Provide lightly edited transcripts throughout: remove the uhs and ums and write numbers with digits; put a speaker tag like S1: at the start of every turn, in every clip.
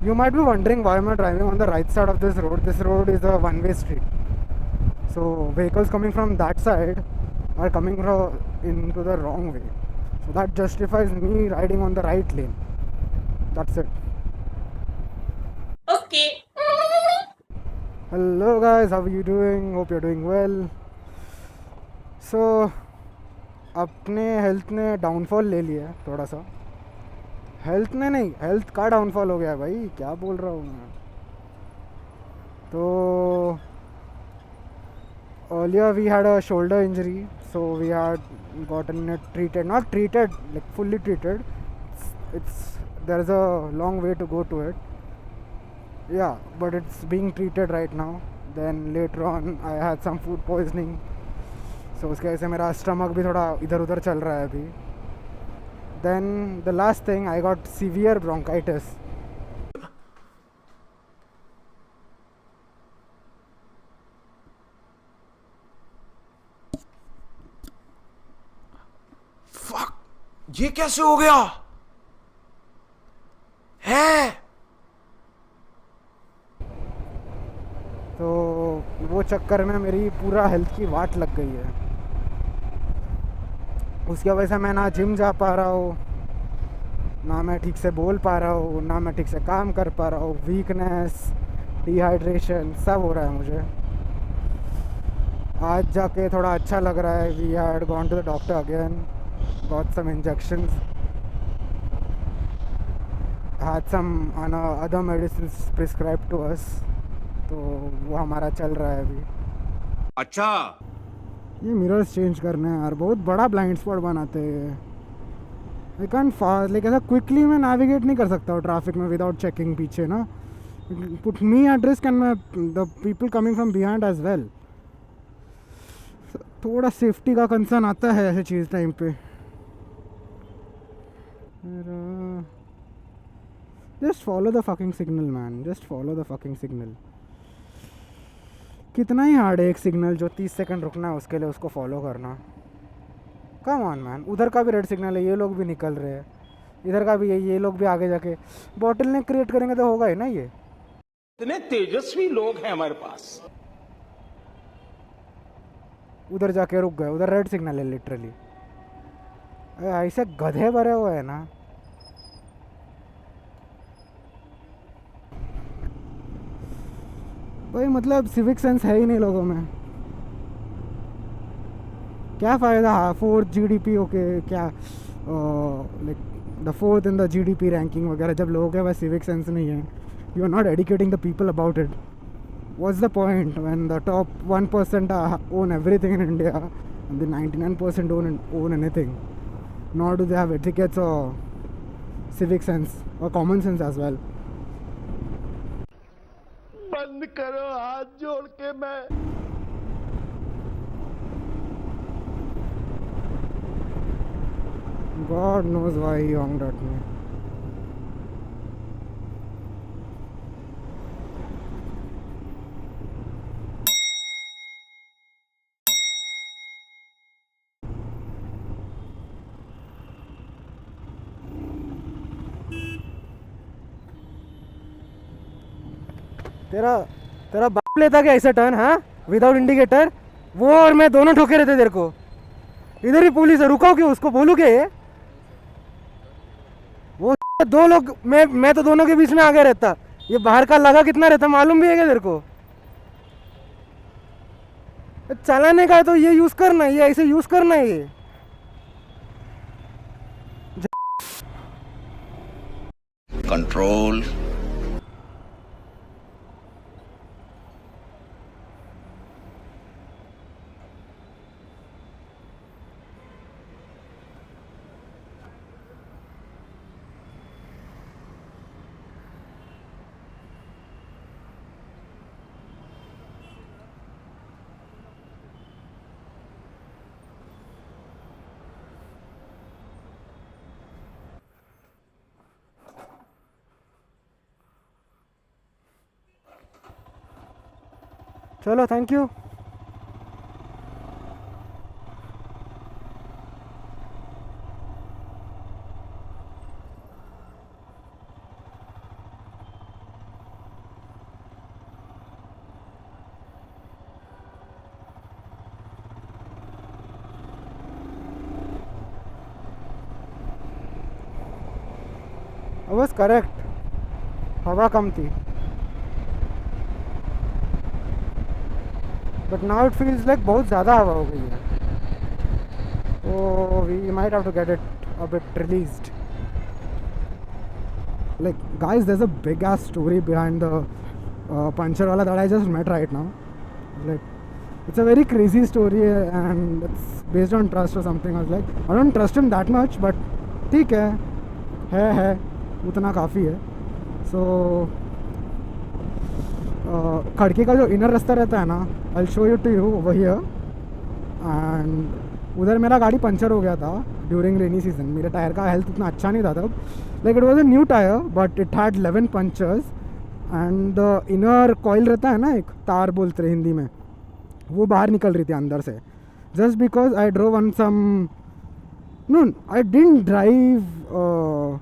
S1: You might be wondering why am I driving on the right side of this road. This road is a one-way street. So vehicles coming from that side are coming into the wrong way. So that justifies me riding on the right lane. That's it.
S2: Okay.
S1: Hello guys, how are you doing? Hope you're doing well. So अपने health ने downfall ले लिया है थोड़ा सा. Health ने नहीं, health का डाउनफॉल हो गया है भाई, क्या बोल रहा हूँ मैं. तो earlier we had a shoulder injury, so we had gotten it treated, not treated like fully treated. It's There is a long way to go to it. Yeah, but it's being treated right now. Then later on I had some food poisoning, so उसकी वजह से मेरा stomach भी थोड़ा इधर उधर चल रहा है अभी. Then the last thing, I got severe bronchitis.
S3: Fuck, ये कैसे हो गया है?
S1: तो वो चक्कर में मेरी पूरा हेल्थ की वाट लग गई है. उसकी वजह से मैं ना जिम जा पा रहा हूँ, ना मैं ठीक से बोल पा रहा हूँ, ना मैं ठीक से काम कर पा रहा हूँ. वीकनेस, डिहाइड्रेशन सब हो रहा है मुझे. आज जाके थोड़ा अच्छा लग रहा है. We had gone to the doctor again, got some injections, had some other medicine prescribe to us. तो वो हमारा चल रहा है अभी.
S3: अच्छा,
S1: ये मिरर्स चेंज करने हैं यार, बहुत बड़ा ब्लाइंड स्पॉट बनाते हैं. आई कैंट फास्ट लाइक ऐसा क्विकली मैं नेविगेट नहीं कर सकता हूँ ट्रैफिक में विदाउट चेकिंग पीछे ना. Put me at risk and the people coming from behind as well. थोड़ा सेफ्टी का कंसर्न आता है ऐसे चीज़ टाइम पे. Just follow the fucking signal man, just follow the fucking signal. कितना ही हार्ड है एक सिग्नल जो 30 सेकंड रुकना है उसके लिए उसको फॉलो करना. Come on man. उधर का भी रेड सिग्नल है, ये लोग भी निकल रहे हैं. इधर का भी है, ये लोग भी आगे जाके बॉटल ने क्रिएट करेंगे तो होगा ही ना. ये
S4: इतने तेजस्वी लोग हैं हमारे पास.
S1: उधर जाके रुक गए, उधर रेड सिग्नल है लिटरली. ऐसे गधे भरे हुए हैं ना. भाई मतलब सिविक सेंस है ही नहीं लोगों में. क्या फ़ायदा. 4th GDP ओके, क्या like the 4th in the GDP ranking वगैरह, जब लोगों के पास सिविक सेंस नहीं है. You are not educating the people about it. What's the point when the top 1% own everything in India and the 99% own anything? Nor do they have etiquettes or civic sense or common sense as well.
S4: बंद करो, हाथ जोड़ के मैं.
S1: God knows why he honked at me. तेरा तेरा बाप लेता क्या ऐसे टर्न, हाँ, विदाउट इंडिकेटर? वो और मैं दोनों ठोके रहते तेरे को. इधर ही पुलिस है, रुकाओ क्यों? उसको बोलूँ क्या ये? वो दो लोग, मैं तो दोनों के बीच में आगे रहता. ये बाहर का लगा कितना रहता मालूम भी है क्या तेरे को? चलाने का है तो ये यूज करना, ये ऐसे यूज करना है ये.
S3: कंट्रोल.
S1: चलो, thank you. I was correct, हवा कम थी, but now it feels like बहुत ज़्यादा हवा हो गई है, तो we might have to get it a bit released. Like guys, there's a big ass story behind the puncher wala that I just met right now. Like it's a very crazy story and it's based on trust or something. I was like, I don't trust him that much, but ठीक है उतना काफ़ी है. So खड़की का जो inner रास्ता रहता है ना, I'll show it to you over here. And उधर मेरा गाड़ी पंचर हो गया था ड्यूरिंग रेनी सीजन. मेरे टायर का हेल्थ उतना अच्छा नहीं था तब. Like it was a new tyre but it had 11 punchers and the inner coil रहता है ना, एक तार बोलते हैं हिंदी में, वो बाहर निकल रही थी अंदर से. Just because I drove on some, no I didn't drive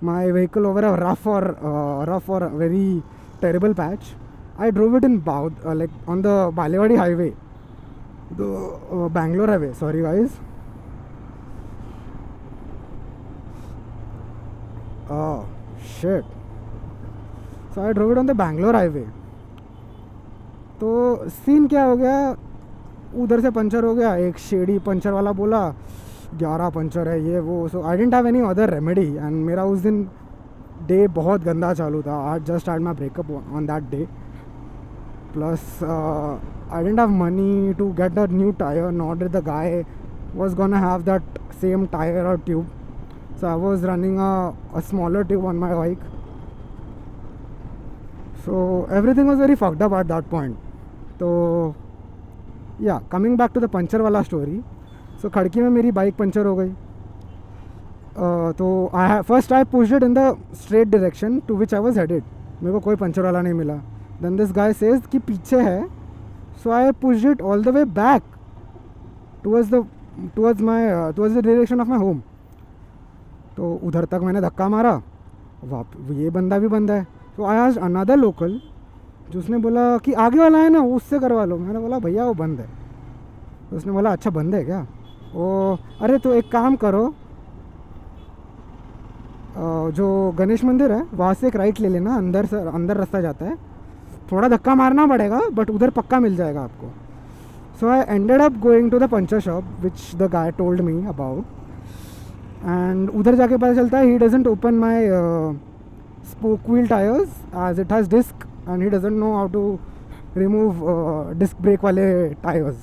S1: my vehicle over a rough और very terrible patch. I drove it in like on the Balewadi highway, the Bangalore highway. Sorry guys. Oh shit. So I drove it on the Bangalore highway. तो scene क्या हो गया, उधर से puncture हो गया. एक शेडी पंचर वाला बोला 11 पंचर है ये वो. So I didn't have any other remedy and मेरा उस दिन डे बहुत गंदा चालू था. I just had my breakup on that day. Plus I didn't have money to get a new tire, nor did the guy was gonna have that same tire or tube. So I was running a smaller tube on my bike. So everything was very fucked up at that point. So yeah, coming back to the puncture वाला story. So खड़की में मेरी bike puncture हो गई. तो first I pushed it in the straight direction to which I was headed. मेरे को कोई puncture वाला नहीं मिला. Then this guy says कि पीछे है. So I pushed it all the way back towards the direction of my home. तो उधर तक मैंने धक्का मारा. ये बंदा भी बंदा है. So I asked another local, जो उसने बोला कि आगे वाला है ना उससे करवा लो. मैंने बोला भैया वो बंद है. तो उसने बोला अच्छा बंद है क्या. ओ अरे तो एक काम करो, जो गणेश मंदिर है वहाँ से एक राइट ले लेना, अंदर रास्ता जाता है, थोड़ा धक्का मारना पड़ेगा बट उधर पक्का मिल जाएगा आपको. So I ended up going to the puncture shop which the guy told me about. And उधर जाके पता चलता है he doesn't open my spoke wheel tyres as it has disc and he doesn't know how to remove disc brake वाले tyres.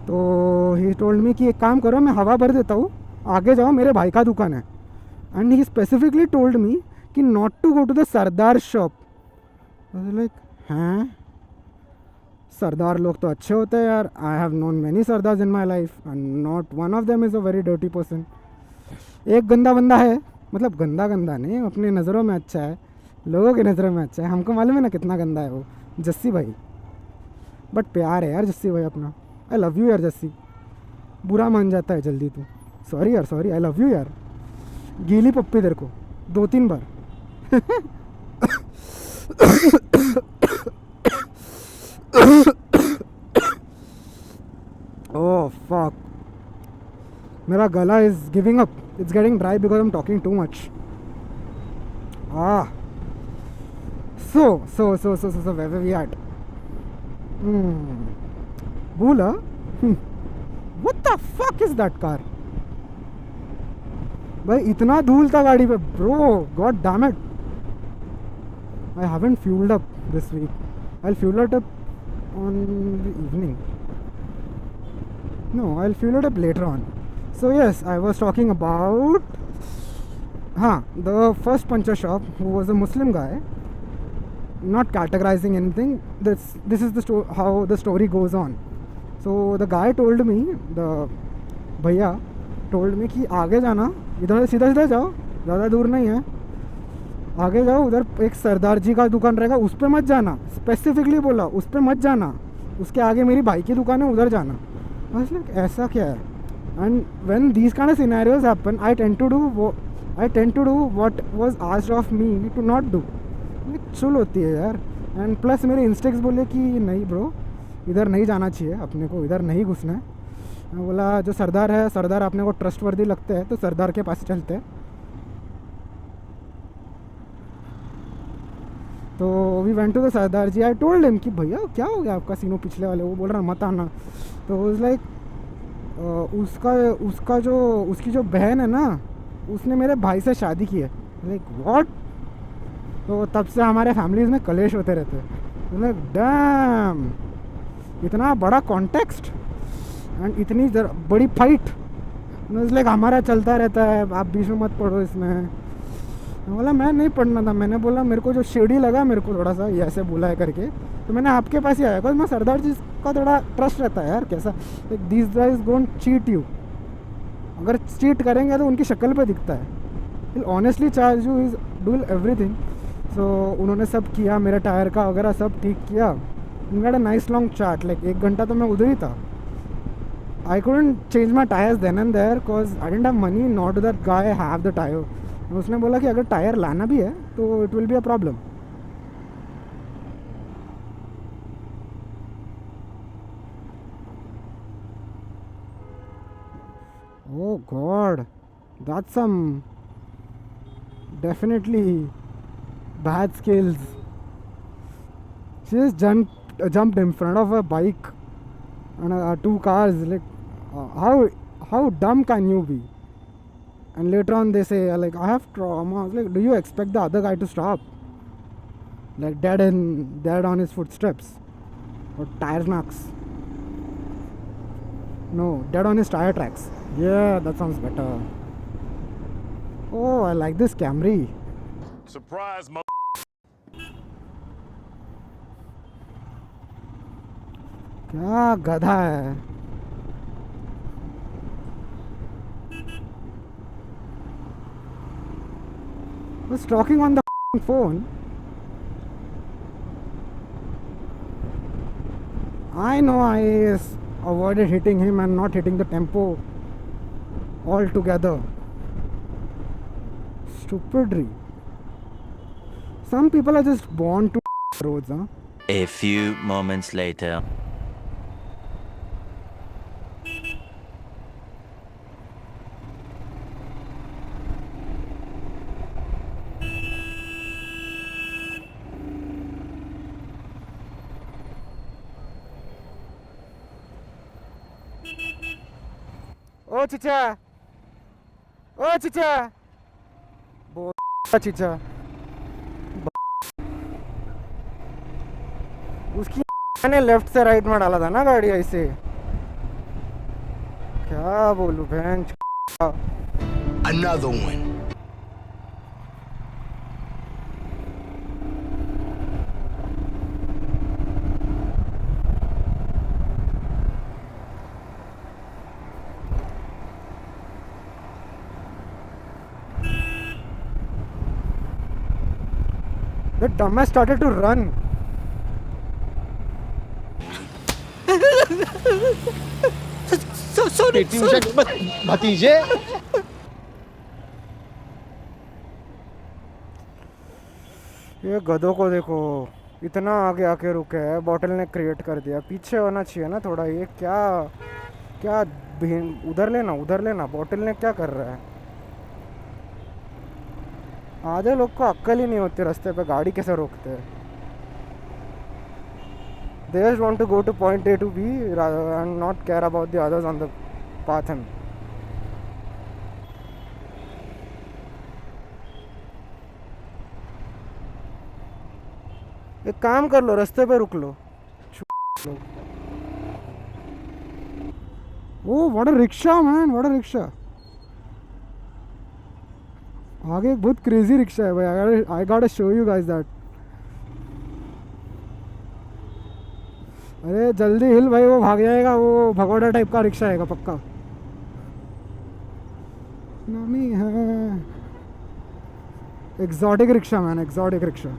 S1: तो he told me कि एक काम करो, मैं हवा भर देता हूँ, आगे जाओ, मेरे भाई का दुकान है. And he specifically told me कि not to go to the Sardar shop. Like हैं, सरदार लोग तो अच्छे होते हैं यार. I have known many Sardars in my life and not one of them is a very dirty person. एक गंदा बंदा है, मतलब गंदा नहीं, अपनी नज़रों में अच्छा है, लोगों की नज़रों में अच्छा है. हमको मालूम है ना कितना गंदा है वो, जस्सी भाई. बट प्यार है यार जस्सी भाई अपना. आई लव यू यार जस्सी. बुरा मान जाता है जल्दी तू. सॉरी यार, सॉरी, आई लव यू यार. गीली पप्पी तेरे को 2-3 बार. Oh fuck, मेरा गला is giving up. It's getting dry because I'm talking too much. So where were we at? Bula? What the fuck is that car? भाई इतना धूल था गाड़ी पे bro. God damn it. I haven't fueled up this week. I'll fuel it up on the evening. No, I'll fuel it up later on. So yes, I was talking about the first puncher shop, who was a Muslim guy. Not categorizing anything. This is how the story goes on. So the guy told me, the भैया told me कि आगे जाना, इधर सीधा जाओ, ज़्यादा दूर नहीं है, आगे जाओ, उधर एक सरदार जी का दुकान रहेगा, उस पर मत जाना. स्पेसिफिकली बोला उस पर मत जाना, उसके आगे मेरी भाई की दुकान है, उधर जाना. मतलब ऐसा क्या है. And when these kind of scenarios happen, I tend to do what was asked of me to not do. चुल होती है यार. एंड प्लस मेरे इंस्टिंक्ट्स बोले कि नहीं ब्रो, इधर नहीं जाना चाहिए, अपने को इधर नहीं घुसना है. मैं बोला जो सरदार है, सरदार अपने को ट्रस्टवर्दी लगते हैं तो सरदार के पास चलते हैं। तो we went to the Sardar ji. I told him कि भैया क्या हो गया आपका सीनो पिछले वाले। वो बोल रहा मत आना। तो वाज लाइक उसका जो उसकी जो बहन है ना, उसने मेरे भाई से शादी की है। Like what. तो तब से हमारे फैमिलीज़ में कलेश होते रहते हैं। लाइक डैम, इतना बड़ा कॉन्टेक्स्ट एंड इतनी बड़ी फाइट। लाइक हमारा चलता रहता है, आप बीच में मत पढ़ो इसमें। मैं बोला मैं नहीं पढ़ना था। मैंने बोला मेरे को जो शेडी लगा, मेरे को थोड़ा सा ये ऐसे बुला है करके, तो मैंने आपके पास ही आया। बिकॉज मैं सरदार जी का थोड़ा ट्रस्ट रहता है यार। कैसा like these guys don't cheat you. अगर चीट करेंगे तो उनकी शक्ल पे दिखता है। Will honestly charge you, is do everything. So उन्होंने सब किया, मेरे टायर का वगैरह सब ठीक किया। We had a nice long chat. Like 1 घंटा तो मैं उधर ही था। I couldn't change my tires then and there because I didn't have money, nor did that guy have the tire. उसने बोला कि अगर टायर लाना भी है तो it will be a problem. Oh God, that's some definitely bad skills. She just jumped in front of a bike and 2 cars. Like how dumb can you be? And later on they say like I have trauma. I was like, do you expect the other guy to stop? Like dead on his footsteps or tire marks? No, dead on his tire tracks. Yeah, that sounds better. Oh, I like this Camry.
S2: Surprise,
S1: क्या गधा है। Was talking on the phone. I know I avoided hitting him and not hitting the tempo altogether. Stupidry. Some people are just born to roads, huh?
S5: A few moments later.
S1: ओ चिचा, ओ चिचा, बोल चिचा। उसकी मैंने left से right में डाला था ना गाड़ी ऐसे। क्या बोलूं बहन।
S3: Another one.
S1: The dumbass started to run.
S4: sorry, भतीजे।
S1: ये गधों को देखो, इतना आगे आके रुके है। बॉटल ने क्रिएट कर दिया। पीछे होना चाहिए ना थोड़ा। ये क्या क्या उधर लेना। बॉटल ने क्या कर रहा है। आधे लोग को अक्ल ही नहीं होती रास्ते पे गाड़ी कैसे रोकते हैं। They just want to go to point A to B and not care about the others on the path. एक काम कर लो, रास्ते पे रुक लो। Oh, what a rickshaw, man! What a rickshaw! आगे एक बहुत क्रेजी रिक्शा है भाई। I gotta show you guys that. अरे जल्दी हिल भाई, वो भाग जाएगा। वो भगोड़ा टाइप का रिक्शा आएगा पक्का। नामी है exotic rickshaw man, exotic rickshaw.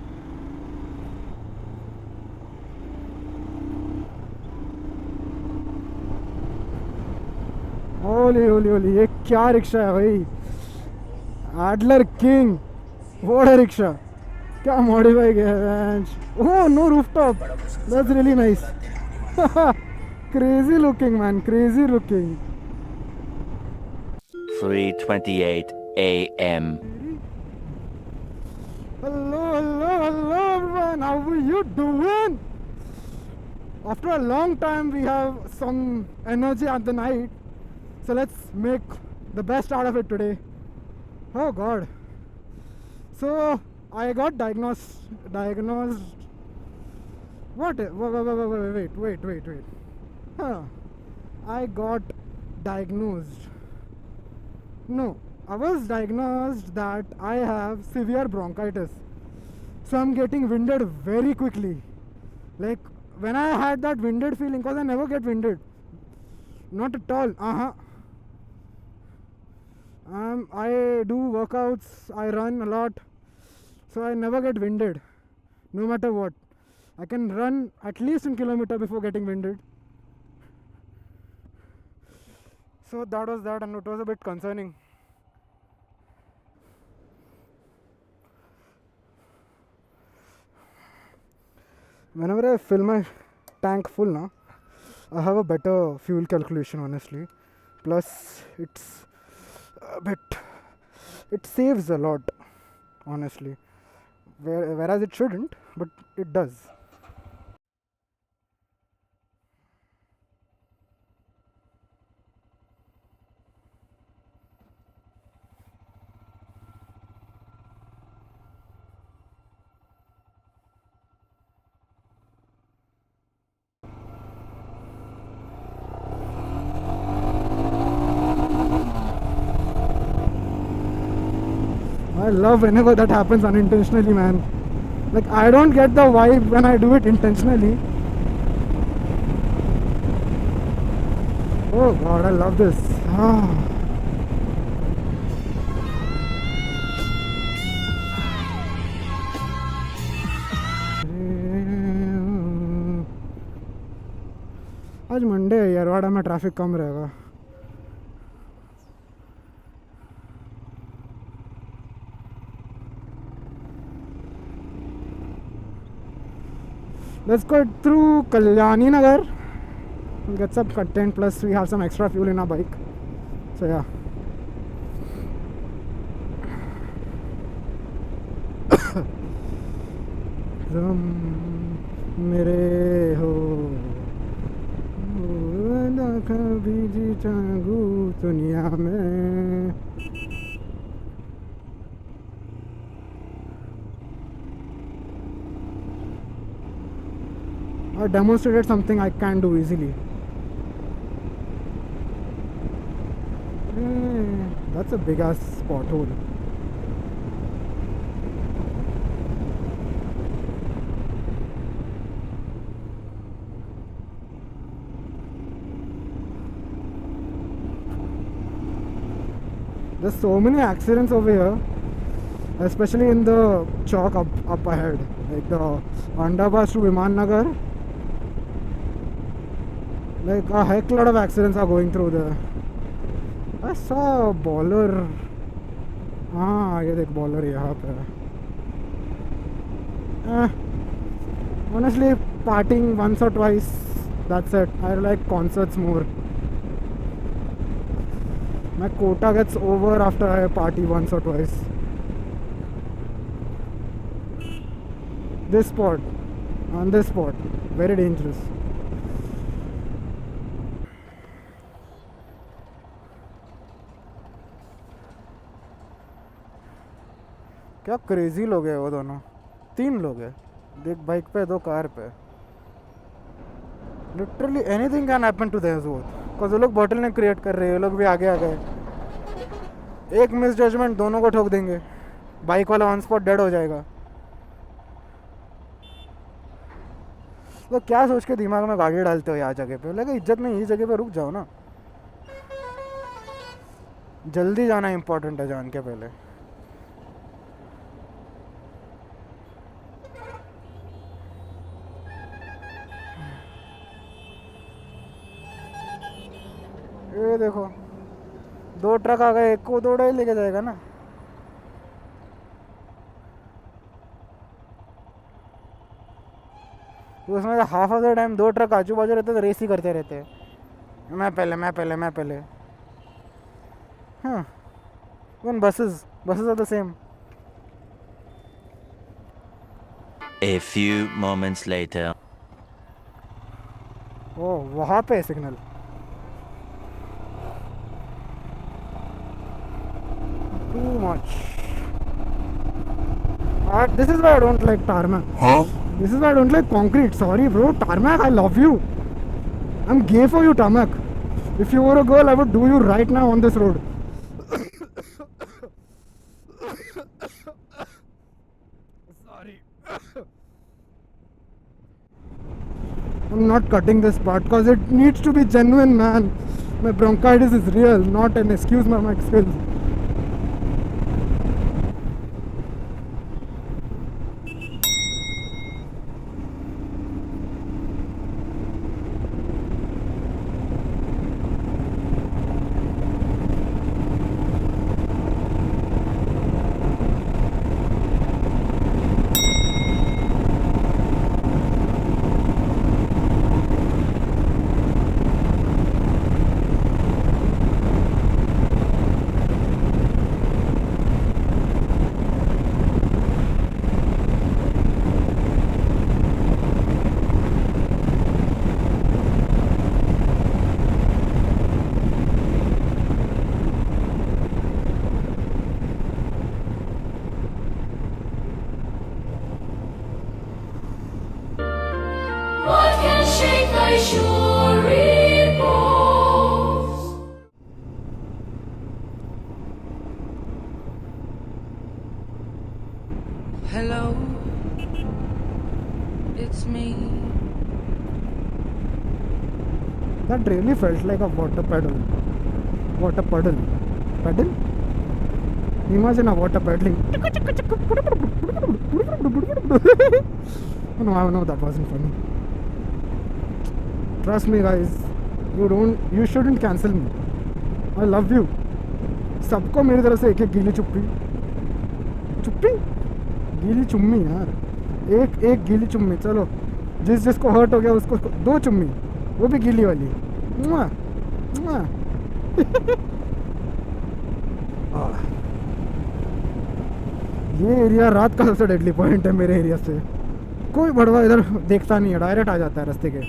S1: Holy holy holy, ये क्या रिक्शा है भाई। Adler king, what a rickshaw. क्या मॉडिफाई किया है। Oh no rooftop, that's really nice. Crazy looking, man. Crazy looking.
S5: 3:28 a.m.
S1: Hello, hello, hello, everyone. How are you doing? After a long time, we have some energy at the night. So let's make the best out of it today. Oh God. So I got diagnosed. What? Wait. Huh. I got diagnosed. No, I was diagnosed that I have severe bronchitis. So I'm getting winded very quickly. Like when I had that winded feeling, because I never get winded. Not at all. I do workouts, I run a lot. So I never get winded. No matter what. I can run at least a kilometer before getting winded. So that was that, and it was a bit concerning. Whenever I fill my tank full now, I have a better fuel calculation honestly. Plus it's a bit, it saves a lot honestly. Whereas it shouldn't, but it does. I love whenever that happens unintentionally, man. Like I don't get the vibe when I do it intentionally. Oh God, I love this. आज Monday है, यरवाड़ा में traffic कम रहेगा. Let's go through Kalyani Nagar. We'll get some content, plus we have some extra fuel in our bike. So yeah. तुम मेरे हो कभी जी चाहूँ दुनिया में. I demonstrated something I can do easily. That's a big ass pothole. There's so many accidents over here, especially in the chalk up ahead, like the underpass to Viman Nagar. Like a heck lot of accidents are going through there. I saw a baller. ये देख baller यहाँ पे. Honestly, partying once or twice, that's it. I like concerts more. My quota gets over after I party once or twice. This spot, on this spot, very dangerous. क्या crazy लोग हैं वो दोनों. 3 लोग हैं, एक बाइक पे 2 कार पे. Literally anything can happen to their both. Because वो लोग बॉटल ने क्रिएट कर रहे हैं, वो लोग भी आगे आ गए. एक मिस जजमेंट दोनों को ठोक देंगे. बाइक वाला ऑन स्पॉट डेड हो जाएगा. तो क्या सोच के दिमाग में गाड़ी डालते हो यहाँ जगह पे. लगे इज्जत में यही जगह पे रुक जाओ ना. जल्दी जाना इम्पोर्टेंट है जान के पहले. ये देखो 2 ट्रक आ गए, एक को दौड़ा ही लेके जाएगा ना. तो उसमें half of the time 2 truck आजू बाजू रहते तो रेस ही करते रहते, मैं पहले मैं पहले मैं पहले. हाँ, even buses are the same.
S5: A few moments later.
S1: ओ वहाँ पे signal. Too much. This is why I don't like tarmac.
S3: Huh?
S1: This is why I don't like concrete. Sorry, bro. Tarmac, I love you. I'm gay for you, tarmac. If you were a girl, I would do you right now on this road. Sorry. I'm not cutting this part because it needs to be genuine, man. My bronchitis is real, not an excuse my mic skills.
S6: What can shake thy sure repose?
S7: Hello, it's me.
S1: That really felt like a water puddle. Water puddle. Paddle? Imagine a water paddling. No, no, that wasn't funny. Trust me, guys. You shouldn't cancel me. I love you. सबको मेरी तरफ से एक एक गीली चुप्पी. चुप्पी? गीली चुम्मी यार. एक गीली चुम्मी. चलो, जिसको हर्ट हो गया उसको 2 चुम्मी, वो भी गीली वाली. मुआ, मुआ. ये एरिया रात का सबसे डेडली पॉइंट है मेरे एरिया से. कोई बड़वा इधर देखता नहीं है, डायरेक्ट आ जाता है रास्ते के.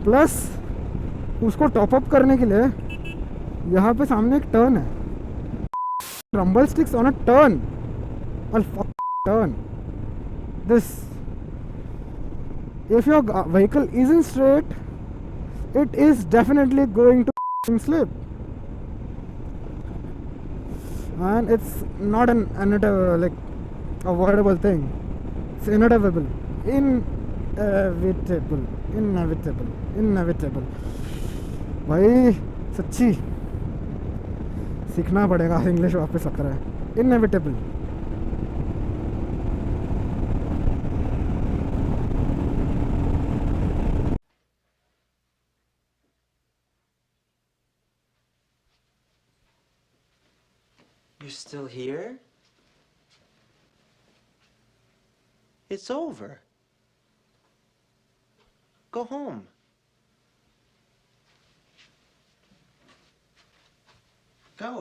S1: प्लस उसको टॉप अप करने के लिए यहाँ पे सामने एक टर्न है. Rumble sticks on a turn. Turn this. If your vehicle isn't straight, it is definitely going to slip, and it's not an like avoidable thing. It's inevitable. Inevitable. भाई सच्ची सीखना पड़ेगा इंग्लिश वापस आ रहा है. Inevitable.
S8: You're still here? It's over. Go home. Go.